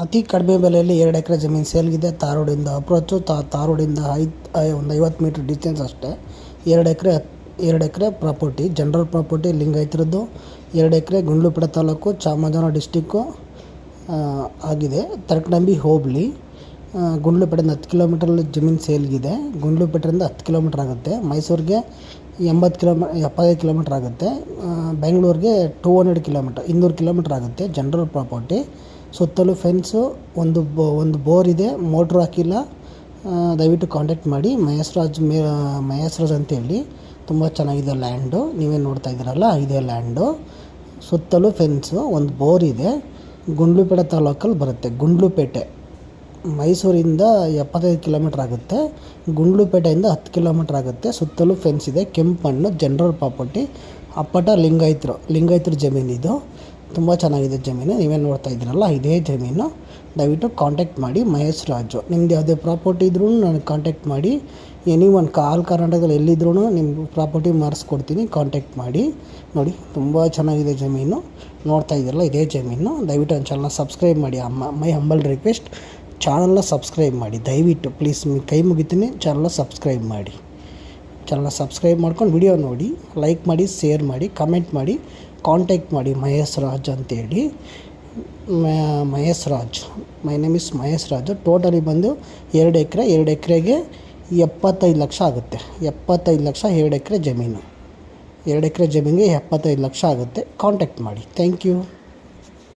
ಅತಿ ಕಡಿಮೆ ಬೆಲೆಯಲ್ಲಿ 2 ಎಕರೆ ಜಮೀನು ಸೇಲ್ಗಿದೆ. ತಾರ್ ರೋಡಿಂದ ಅಪ್ರೋಚು, ತಾರ್ ರೋಡಿಂದ ಒಂದು 50 ಮೀಟ್ರ್ ಡಿಸ್ಟೆನ್ಸ್ ಅಷ್ಟೇ. 2 ಎಕರೆ ಪ್ರಾಪರ್ಟಿ, ಜನರಲ್ ಪ್ರಾಪರ್ಟಿ, ಲಿಂಗಾಯತರದ್ದು. 2 ಎಕರೆ ಗುಂಡ್ಲುಪೇಟೆ ತಾಲೂಕು, ಚಾಮರಾಜನಗರ ಡಿಸ್ಟಿಕ್ಕು ಆಗಿದೆ. ತರಕನಂಬಿ ಹೋಬಳಿ, ಗುಂಡ್ಲುಪೇಟೆಯಿಂದ 10 ಕಿಲೋಮೀಟ್ರಲ್ಲಿ ಜಮೀನು ಸೇಲ್ಗಿದೆ. ಗುಂಡ್ಲುಪೇಟೆಯಿಂದ 10 ಕಿಲೋಮೀಟ್ರ್ ಆಗುತ್ತೆ. ಮೈಸೂರಿಗೆ 75 ಕಿಲೋಮೀಟ್ರ್ ಆಗುತ್ತೆ. ಬೆಂಗಳೂರಿಗೆ 200 ಕಿಲೋಮೀಟ್ರ್, 200 ಕಿಲೋಮೀಟ್ರ್ ಆಗುತ್ತೆ. ಜನರಲ್ ಪ್ರಾಪರ್ಟಿ, ಸುತ್ತಲೂ ಫೆನ್ಸು, ಒಂದು ಬೋರ್ ಇದೆ, ಮೋಟ್ರ್ ಹಾಕಿಲ್ಲ. ದಯವಿಟ್ಟು ಕಾಂಟ್ಯಾಕ್ಟ್ ಮಾಡಿ. ಮಹೇಶ್ ರಾಜ್ ಅಂತೇಳಿ. ತುಂಬ ಚೆನ್ನಾಗಿದೆ ಲ್ಯಾಂಡು. ನೀವೇ ನೋಡ್ತಾ ಇದ್ದೀರಲ್ಲ, ಇದೇ ಲ್ಯಾಂಡು. ಸುತ್ತಲೂ ಫೆನ್ಸು, ಒಂದು ಬೋರ್ ಇದೆ. ಗುಂಡ್ಲುಪೇಟೆ ತಾಲೂಕಲ್ಲಿ ಬರುತ್ತೆ. ಗುಂಡ್ಲುಪೇಟೆ ಮೈಸೂರಿಂದ 75 ಕಿಲೋಮೀಟ್ರ್ ಆಗುತ್ತೆ. ಗುಂಡ್ಲುಪೇಟೆಯಿಂದ 10 ಕಿಲೋಮೀಟ್ರ್ ಆಗುತ್ತೆ. ಸುತ್ತಲೂ ಫೆನ್ಸ್ ಇದೆ. ಕೆಂಪು ಮಣ್ಣು, ಜನರಲ್ ಪ್ರಾಪರ್ಟಿ. ಅಪ್ಪಟ ಲಿಂಗಾಯತರ ಜಮೀನಿದು. ತುಂಬ ಚೆನ್ನಾಗಿದೆ ಜಮೀನು. ನೀವೇ ನೋಡ್ತಾ ಇದ್ದೀರಲ್ಲ, ಇದೇ ಜಮೀನು. ದಯವಿಟ್ಟು ಕಾಂಟ್ಯಾಕ್ಟ್ ಮಾಡಿ. ಮಹೇಶ್ ರಾಜು. ನಿಮ್ದು ಯಾವುದೇ ಪ್ರಾಪರ್ಟಿ ಇದ್ರೂ ನನಗೆ ಕಾಂಟ್ಯಾಕ್ಟ್ ಮಾಡಿ. ಆಲ್ ಕರ್ನಾಟಕದಲ್ಲಿ ಎಲ್ಲಿದ್ರೂ ನಿಮ್ಮ ಪ್ರಾಪರ್ಟಿ ಮಾರಿಸ್ಕೊಡ್ತೀನಿ. ಕಾಂಟ್ಯಾಕ್ಟ್ ಮಾಡಿ. ನೋಡಿ, ತುಂಬ ಚೆನ್ನಾಗಿದೆ ಜಮೀನು. ನೋಡ್ತಾ ಇದ್ದೀರಲ್ಲ, ಇದೇ ಜಮೀನು. ದಯವಿಟ್ಟು ನನ್ನ ಚಾನಲ್ನ ಸಬ್ಸ್ಕ್ರೈಬ್ ಮಾಡಿ. ಮೈ ಹಂಬಲ್ ರಿಕ್ವೆಸ್ಟ್, ಚಾನಲ್ನ ಸಬ್ಸ್ಕ್ರೈಬ್ ಮಾಡಿ ದಯವಿಟ್ಟು. ಪ್ಲೀಸ್, ಕೈ ಮುಗಿತೀನಿ, ಚಾನಲ್ನ ಸಬ್ಸ್ಕ್ರೈಬ್ ಮಾಡಿ. ಚಾನಲ್ನ ಸಬ್ಸ್ಕ್ರೈಬ್ ಮಾಡ್ಕೊಂಡು ವಿಡಿಯೋ ನೋಡಿ, ಲೈಕ್ ಮಾಡಿ, ಶೇರ್ ಮಾಡಿ, ಕಮೆಂಟ್ ಮಾಡಿ, ಕಾಂಟ್ಯಾಕ್ಟ್ ಮಾಡಿ. ಮಹೇಶ್ ರಾಜ್ ಅಂತೇಳಿ. Mahesh Raj, my name is Mahesh Raj. Totally ಬಂದು 2 ಎಕರೆ. 2 ಎಕರೆಗೆ 75 ಲಕ್ಷ ಆಗುತ್ತೆ. 75 ಲಕ್ಷ 2 ಎಕರೆ ಜಮೀನು. 2 ಎಕರೆ ಜಮೀನಿಗೆ 75 ಲಕ್ಷ ಆಗುತ್ತೆ. ಕಾಂಟ್ಯಾಕ್ಟ್ ಮಾಡಿ. Thank you.